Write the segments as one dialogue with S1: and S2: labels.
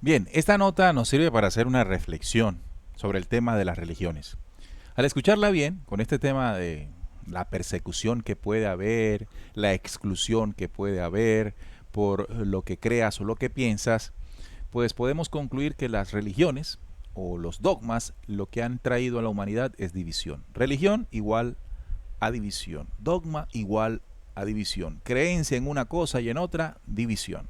S1: Bien, esta nota nos sirve para hacer una reflexión sobre el tema de las religiones. Al escucharla bien, con este tema de la persecución que puede haber, la exclusión que puede haber por lo que creas o lo que piensas, pues podemos concluir que las religiones o los dogmas lo que han traído a la humanidad es división. Religión igual a división. Dogma igual a división. Creencia en una cosa y en otra, división.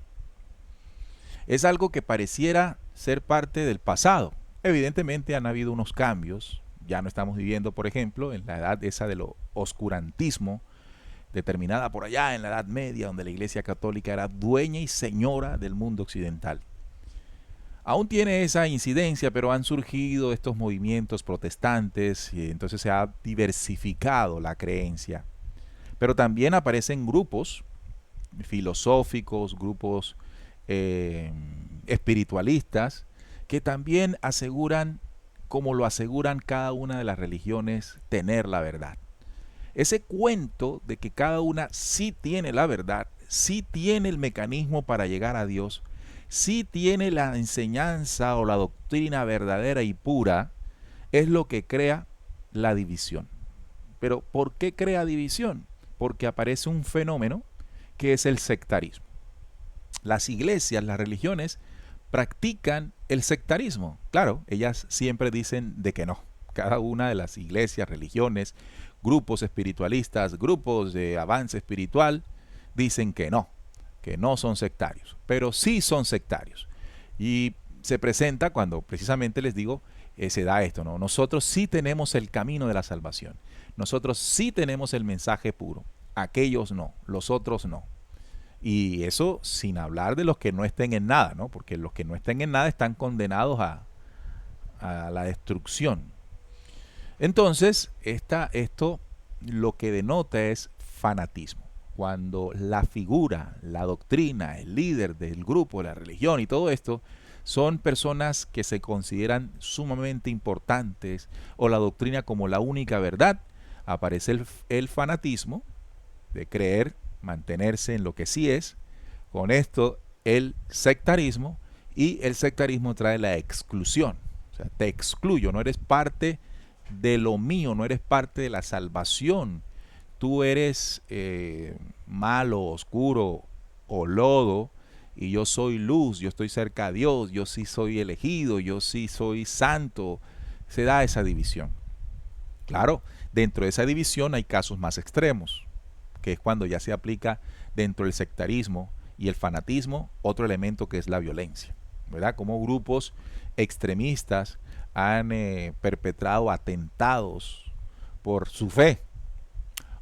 S1: Es algo que pareciera ser parte del pasado. Evidentemente han habido unos cambios. Ya no estamos viviendo, por ejemplo, en la edad esa de lo oscurantismo, determinada por allá en la Edad Media, donde la Iglesia Católica era dueña y señora del mundo occidental. Aún tiene esa incidencia, pero han surgido estos movimientos protestantes y entonces se ha diversificado la creencia. Pero también aparecen grupos filosóficos, grupos eh, espiritualistas, que también aseguran, como lo aseguran cada una de las religiones, tener la verdad. Ese cuento de que cada una sí tiene la verdad, sí tiene el mecanismo para llegar a Dios, sí tiene la enseñanza o la doctrina verdadera y pura, es lo que crea la división. Pero ¿por qué crea división? Porque aparece un fenómeno que es el sectarismo. Las iglesias, las religiones, practican el sectarismo. Claro, ellas siempre dicen de que no. Cada una de las iglesias, religiones, grupos espiritualistas, grupos de avance espiritual, dicen que no son sectarios, pero sí son sectarios. Y se presenta cuando precisamente les digo, se da esto, ¿no? Nosotros sí tenemos el camino de la salvación. Nosotros sí tenemos el mensaje puro. Aquellos no, los otros no. Y eso sin hablar de los que no estén en nada, ¿no? Porque los que no estén en nada están condenados a la destrucción. Entonces, esto lo que denota es fanatismo. Cuando la figura, la doctrina, el líder del grupo, la religión y todo esto son personas que se consideran sumamente importantes o la doctrina como la única verdad, aparece el fanatismo de creer, mantenerse en lo que sí es, con esto el sectarismo, y el sectarismo trae la exclusión. O sea, te excluyo, no eres parte de lo mío, no eres parte de la salvación. Tú eres malo, oscuro o lodo, y yo soy luz, yo estoy cerca a Dios, yo sí soy elegido, yo sí soy santo. Se da esa división. Claro, dentro de esa división hay casos más extremos, que es cuando ya se aplica dentro del sectarismo y el fanatismo otro elemento que es la violencia, ¿verdad? Como grupos extremistas han perpetrado atentados por su fe,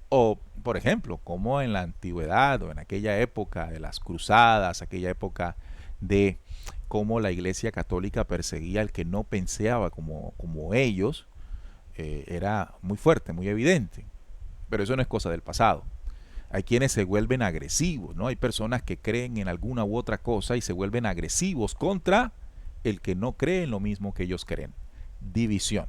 S1: o por ejemplo, como en la antigüedad o en aquella época de las cruzadas, aquella época de cómo la iglesia católica perseguía al que no pensaba como ellos, era muy fuerte, muy evidente. Pero eso no es cosa del pasado. Hay quienes se vuelven agresivos, ¿no? Hay personas que creen en alguna u otra cosa y se vuelven agresivos contra el que no cree en lo mismo que ellos creen. División.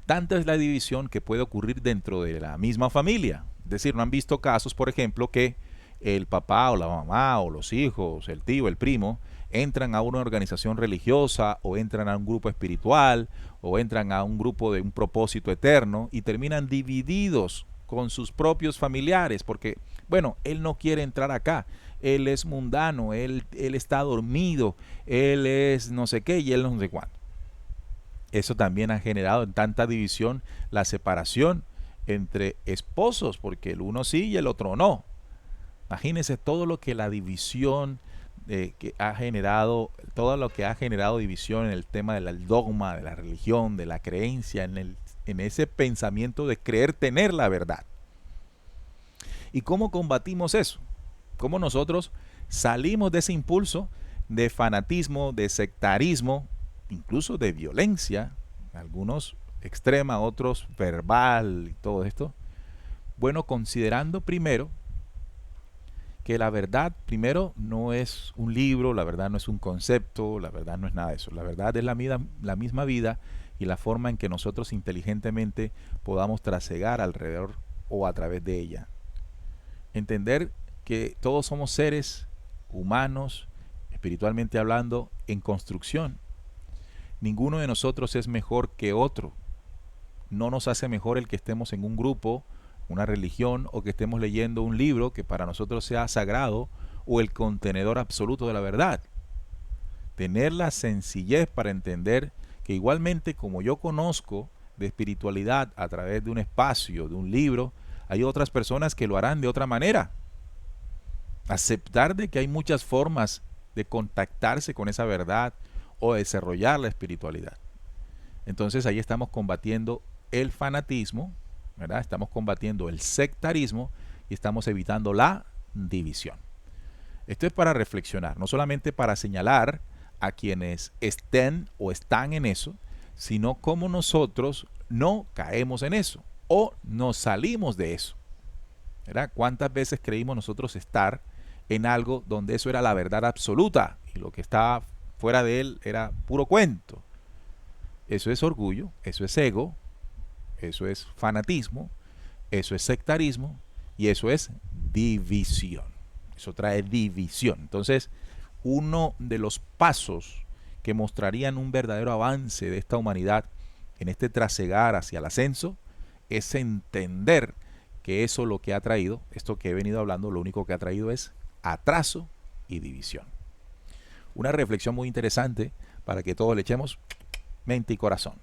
S1: Tanta es la división que puede ocurrir dentro de la misma familia. Es decir, no han visto casos, por ejemplo, que el papá o la mamá o los hijos, el tío, el primo, entran a una organización religiosa o entran a un grupo espiritual o entran a un grupo de un propósito eterno y terminan divididos con sus propios familiares porque, bueno, él no quiere entrar acá, él es mundano, él está dormido, él es no sé qué y él no sé cuánto. Eso también ha generado en tanta división la separación entre esposos, porque el uno sí y el otro no. Imagínense todo lo que la división que ha generado, todo lo que ha generado división en el tema del dogma, de la religión, de la creencia, en ese pensamiento de creer tener la verdad. ¿Y cómo combatimos eso? ¿Cómo nosotros salimos de ese impulso de fanatismo, de sectarismo, incluso de violencia, algunos extrema, otros verbal y todo esto? Bueno, considerando primero que la verdad, primero, no es un libro, la verdad no es un concepto, la verdad no es nada de eso. La verdad es la misma vida y la forma en que nosotros inteligentemente podamos trasegar alrededor o a través de ella. Entender que todos somos seres humanos, espiritualmente hablando, en construcción. Ninguno de nosotros es mejor que otro. No nos hace mejor el que estemos en un grupo, una religión, o que estemos leyendo un libro que para nosotros sea sagrado o el contenedor absoluto de la verdad. Tener la sencillez para entender que igualmente como yo conozco de espiritualidad a través de un espacio, de un libro, hay otras personas que lo harán de otra manera. Aceptar de que hay muchas formas de contactarse con esa verdad o desarrollar la espiritualidad. Entonces ahí estamos combatiendo el fanatismo, ¿verdad? Estamos combatiendo el sectarismo y estamos evitando la división. Esto es para reflexionar, no solamente para señalar a quienes estén o están en eso, sino cómo nosotros no caemos en eso o nos salimos de eso, ¿verdad? ¿Cuántas veces creímos nosotros estar en algo donde eso era la verdad absoluta y lo que estaba fuera de él era puro cuento? Eso es orgullo, eso es ego, eso es fanatismo, eso es sectarismo y eso es división. Eso trae división. Entonces, uno de los pasos que mostrarían un verdadero avance de esta humanidad en este trasegar hacia el ascenso es entender que eso lo que ha traído, esto que he venido hablando, lo único que ha traído es atraso y división. Una reflexión muy interesante para que todos le echemos mente y corazón.